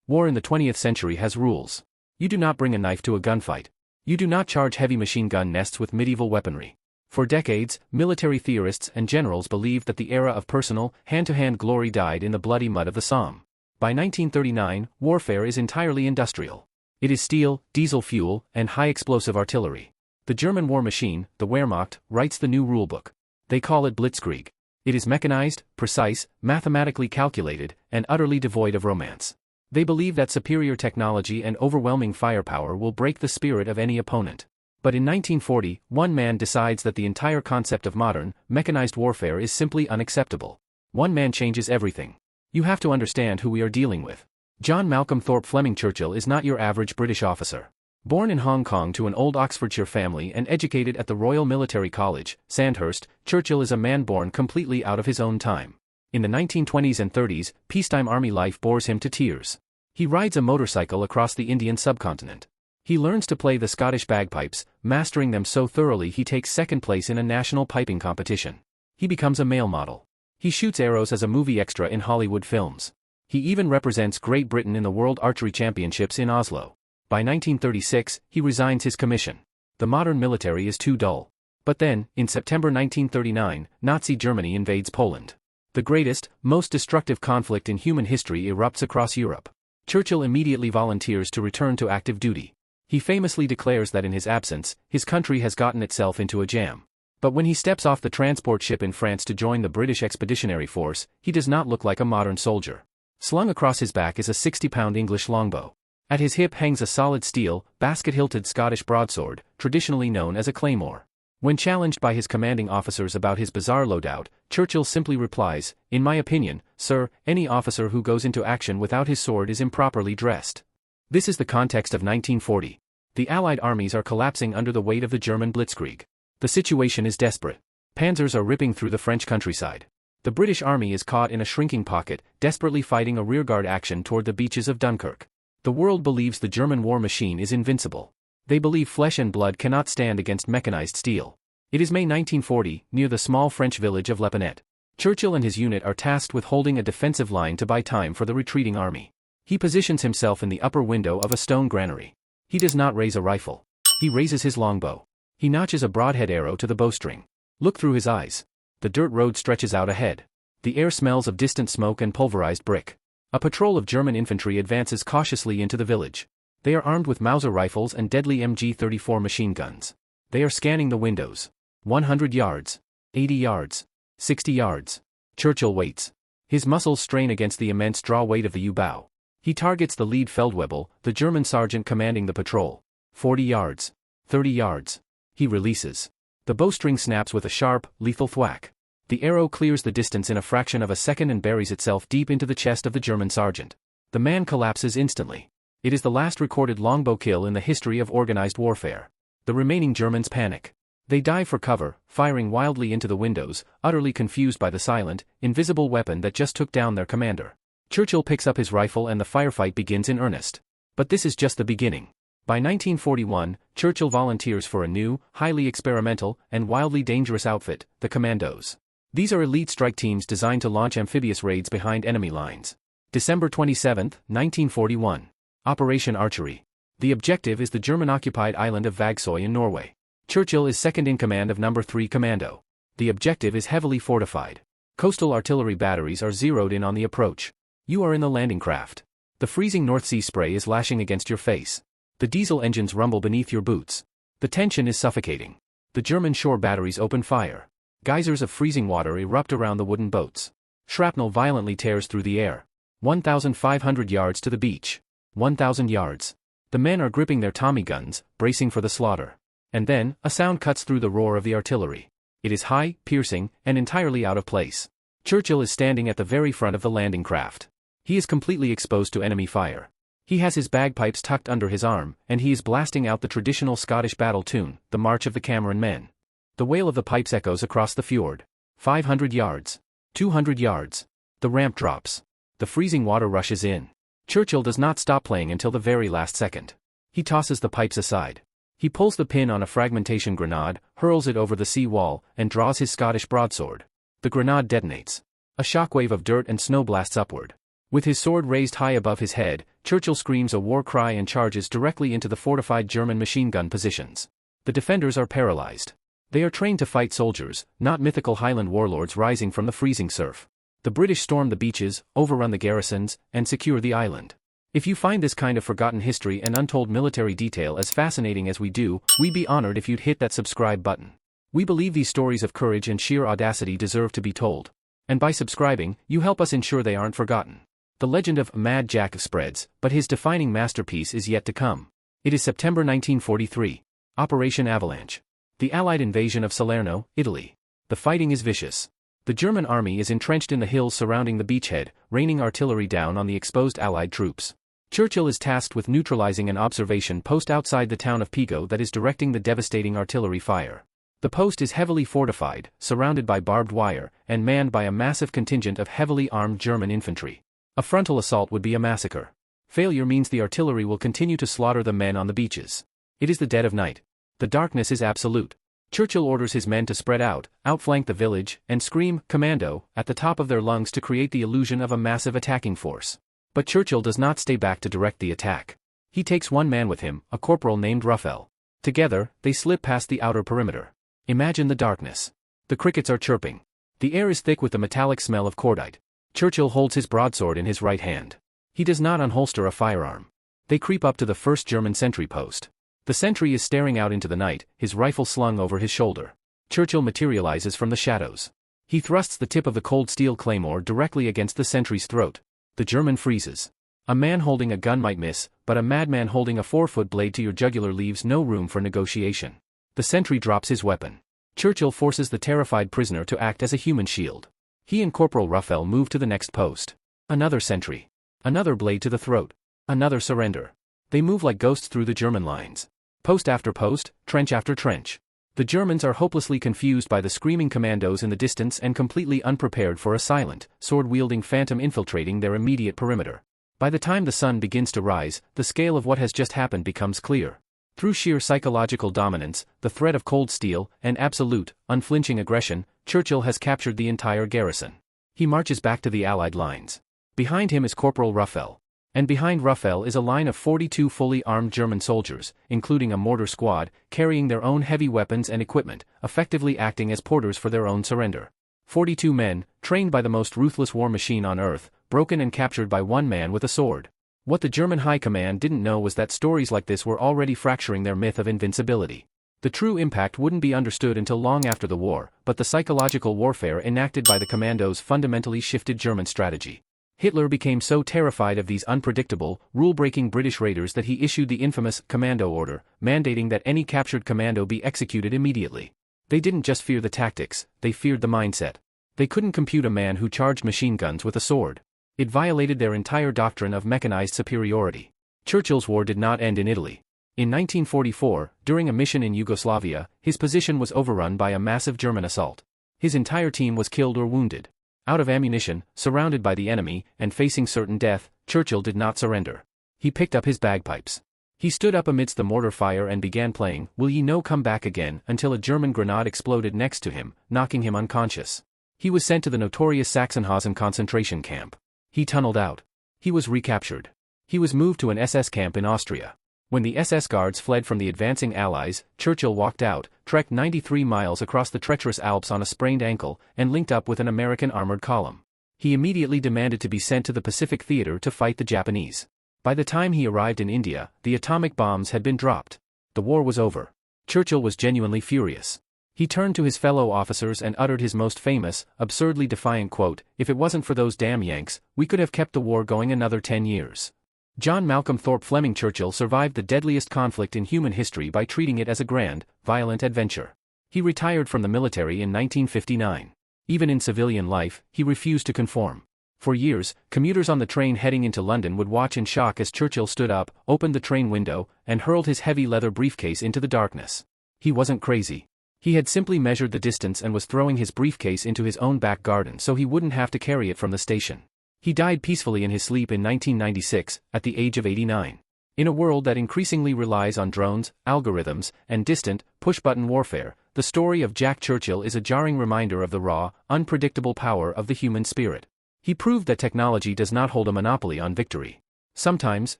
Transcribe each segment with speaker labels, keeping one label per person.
Speaker 1: War in the 20th century has rules. You do not bring a knife to a gunfight. You do not charge heavy machine gun nests with medieval weaponry. For decades, military theorists and generals believed that the era of personal, hand-to-hand glory died in the bloody mud of the Somme. By 1939, warfare is entirely industrial. It is steel, diesel fuel, and high-explosive artillery. The German war machine, the Wehrmacht, writes the new rulebook. They call it Blitzkrieg. It is mechanized, precise, mathematically calculated, and utterly devoid of romance. They believe that superior technology and overwhelming firepower will break the spirit of any opponent. But in 1940, one man decides that the entire concept of modern, mechanized warfare is simply unacceptable. One man changes everything. You have to understand who we are dealing with. John Malcolm Thorpe Fleming Churchill is not your average British officer. Born in Hong Kong to an old Oxfordshire family and educated at the Royal Military College, Sandhurst, Churchill is a man born completely out of his own time. In the 1920s and 30s, peacetime army life bores him to tears. He rides a motorcycle across the Indian subcontinent. He learns to play the Scottish bagpipes, mastering them so thoroughly he takes second place in a national piping competition. He becomes a male model. He shoots arrows as a movie extra in Hollywood films. He even represents Great Britain in the World Archery Championships in Oslo. By 1936, he resigns his commission. The modern military is too dull. But then, in September 1939, Nazi Germany invades Poland. The greatest, most destructive conflict in human history erupts across Europe. Churchill immediately volunteers to return to active duty. He famously declares that in his absence, his country has gotten itself into a jam. But when he steps off the transport ship in France to join the British Expeditionary Force, he does not look like a modern soldier. Slung across his back is a 60-pound English longbow. At his hip hangs a solid steel, basket-hilted Scottish broadsword, traditionally known as a claymore. When challenged by his commanding officers about his bizarre loadout, Churchill simply replies, "In my opinion, sir, any officer who goes into action without his sword is improperly dressed." This is the context of 1940. The Allied armies are collapsing under the weight of the German blitzkrieg. The situation is desperate. Panzers are ripping through the French countryside. The British army is caught in a shrinking pocket, desperately fighting a rearguard action toward the beaches of Dunkirk. The world believes the German war machine is invincible. They believe flesh and blood cannot stand against mechanized steel. It is May 1940, near the small French village of Lepanet. Churchill and his unit are tasked with holding a defensive line to buy time for the retreating army. He positions himself in the upper window of a stone granary. He does not raise a rifle. He raises his longbow. He notches a broadhead arrow to the bowstring. Look through his eyes. The dirt road stretches out ahead. The air smells of distant smoke and pulverized brick. A patrol of German infantry advances cautiously into the village. They are armed with Mauser rifles and deadly MG-34 machine guns. They are scanning the windows. 100 yards. 80 yards. 60 yards. Churchill waits. His muscles strain against the immense draw weight of the U-bow. He targets the lead Feldwebel, the German sergeant commanding the patrol. 40 yards. 30 yards. He releases. The bowstring snaps with a sharp, lethal thwack. The arrow clears the distance in a fraction of a second and buries itself deep into the chest of the German sergeant. The man collapses instantly. It is the last recorded longbow kill in the history of organized warfare. The remaining Germans panic. They dive for cover, firing wildly into the windows, utterly confused by the silent, invisible weapon that just took down their commander. Churchill picks up his rifle and the firefight begins in earnest. But this is just the beginning. By 1941, Churchill volunteers for a new, highly experimental, and wildly dangerous outfit, the Commandos. These are elite strike teams designed to launch amphibious raids behind enemy lines. December 27, 1941. Operation Archery. The objective is the German-occupied island of Vagsøy in Norway. Churchill is second in command of No. 3 Commando. The objective is heavily fortified. Coastal artillery batteries are zeroed in on the approach. You are in the landing craft. The freezing North Sea spray is lashing against your face. The diesel engines rumble beneath your boots. The tension is suffocating. The German shore batteries open fire. Geysers of freezing water erupt around the wooden boats. Shrapnel violently tears through the air. 1,500 yards to the beach. 1,000 yards. The men are gripping their Tommy guns, bracing for the slaughter. And then, a sound cuts through the roar of the artillery. It is high, piercing, and entirely out of place. Churchill is standing at the very front of the landing craft. He is completely exposed to enemy fire. He has his bagpipes tucked under his arm, and he is blasting out the traditional Scottish battle tune, the March of the Cameron Men. The wail of the pipes echoes across the fjord. 500 yards. 200 yards. The ramp drops. The freezing water rushes in. Churchill does not stop playing until the very last second. He tosses the pipes aside. He pulls the pin on a fragmentation grenade, hurls it over the sea wall, and draws his Scottish broadsword. The grenade detonates. A shockwave of dirt and snow blasts upward. With his sword raised high above his head, Churchill screams a war cry and charges directly into the fortified German machine gun positions. The defenders are paralyzed. They are trained to fight soldiers, not mythical Highland warlords rising from the freezing surf. The British storm the beaches, overrun the garrisons, and secure the island. If you find this kind of forgotten history and untold military detail as fascinating as we do, we'd be honored if you'd hit that subscribe button. We believe these stories of courage and sheer audacity deserve to be told. And by subscribing, you help us ensure they aren't forgotten. The legend of Mad Jack spreads, but his defining masterpiece is yet to come. It is September 1943. Operation Avalanche. The Allied invasion of Salerno, Italy. The fighting is vicious. The German army is entrenched in the hills surrounding the beachhead, raining artillery down on the exposed Allied troops. Churchill is tasked with neutralizing an observation post outside the town of Pigo that is directing the devastating artillery fire. The post is heavily fortified, surrounded by barbed wire, and manned by a massive contingent of heavily armed German infantry. A frontal assault would be a massacre. Failure means the artillery will continue to slaughter the men on the beaches. It is the dead of night. The darkness is absolute. Churchill orders his men to spread out, outflank the village, and scream, "Commando," at the top of their lungs to create the illusion of a massive attacking force. But Churchill does not stay back to direct the attack. He takes one man with him, a corporal named Ruffell. Together, they slip past the outer perimeter. Imagine the darkness. The crickets are chirping. The air is thick with the metallic smell of cordite. Churchill holds his broadsword in his right hand. He does not unholster a firearm. They creep up to the first German sentry post. The sentry is staring out into the night, his rifle slung over his shoulder. Churchill materializes from the shadows. He thrusts the tip of the cold steel claymore directly against the sentry's throat. The German freezes. A man holding a gun might miss, but a madman holding a 4-foot blade to your jugular leaves no room for negotiation. The sentry drops his weapon. Churchill forces the terrified prisoner to act as a human shield. He and Corporal Ruffell move to the next post. Another sentry. Another blade to the throat. Another surrender. They move like ghosts through the German lines. Post after post, trench after trench. The Germans are hopelessly confused by the screaming commandos in the distance and completely unprepared for a silent, sword-wielding phantom infiltrating their immediate perimeter. By the time the sun begins to rise, the scale of what has just happened becomes clear. Through sheer psychological dominance, the threat of cold steel, and absolute, unflinching aggression, Churchill has captured the entire garrison. He marches back to the Allied lines. Behind him is Corporal Ruffell. And behind Ruffell is a line of 42 fully armed German soldiers, including a mortar squad, carrying their own heavy weapons and equipment, effectively acting as porters for their own surrender. 42 men, trained by the most ruthless war machine on earth, broken and captured by one man with a sword. What the German high command didn't know was that stories like this were already fracturing their myth of invincibility. The true impact wouldn't be understood until long after the war, but the psychological warfare enacted by the commandos fundamentally shifted German strategy. Hitler became so terrified of these unpredictable, rule-breaking British raiders that he issued the infamous Commando Order, mandating that any captured commando be executed immediately. They didn't just fear the tactics, they feared the mindset. They couldn't compute a man who charged machine guns with a sword. It violated their entire doctrine of mechanized superiority. Churchill's war did not end in Italy. In 1944, during a mission in Yugoslavia, his position was overrun by a massive German assault. His entire team was killed or wounded. Out of ammunition, surrounded by the enemy, and facing certain death, Churchill did not surrender. He picked up his bagpipes. He stood up amidst the mortar fire and began playing "Will Ye No Come Back Again" until a German grenade exploded next to him, knocking him unconscious. He was sent to the notorious Sachsenhausen concentration camp. He tunneled out. He was recaptured. He was moved to an SS camp in Austria. When the SS guards fled from the advancing Allies, Churchill walked out, trekked 93 miles across the treacherous Alps on a sprained ankle, and linked up with an American armored column. He immediately demanded to be sent to the Pacific Theater to fight the Japanese. By the time he arrived in India, the atomic bombs had been dropped. The war was over. Churchill was genuinely furious. He turned to his fellow officers and uttered his most famous, absurdly defiant quote, "If it wasn't for those damn Yanks, we could have kept the war going another 10 years. John Malcolm Thorpe Fleming Churchill survived the deadliest conflict in human history by treating it as a grand, violent adventure. He retired from the military in 1959. Even in civilian life, he refused to conform. For years, commuters on the train heading into London would watch in shock as Churchill stood up, opened the train window, and hurled his heavy leather briefcase into the darkness. He wasn't crazy. He had simply measured the distance and was throwing his briefcase into his own back garden so he wouldn't have to carry it from the station. He died peacefully in his sleep in 1996, at the age of 89. In a world that increasingly relies on drones, algorithms, and distant, push-button warfare, the story of Jack Churchill is a jarring reminder of the raw, unpredictable power of the human spirit. He proved that technology does not hold a monopoly on victory. Sometimes,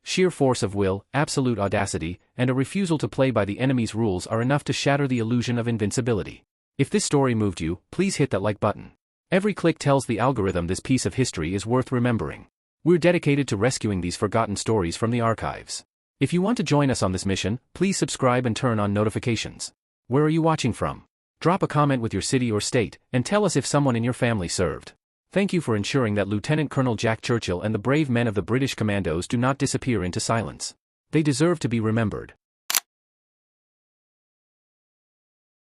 Speaker 1: sheer force of will, absolute audacity, and a refusal to play by the enemy's rules are enough to shatter the illusion of invincibility. If this story moved you, please hit that like button. Every click tells the algorithm this piece of history is worth remembering. We're dedicated to rescuing these forgotten stories from the archives. If you want to join us on this mission, please subscribe and turn on notifications. Where are you watching from? Drop a comment with your city or state, and tell us if someone in your family served. Thank you for ensuring that Lieutenant Colonel Jack Churchill and the brave men of the British Commandos do not disappear into silence. They deserve to be remembered.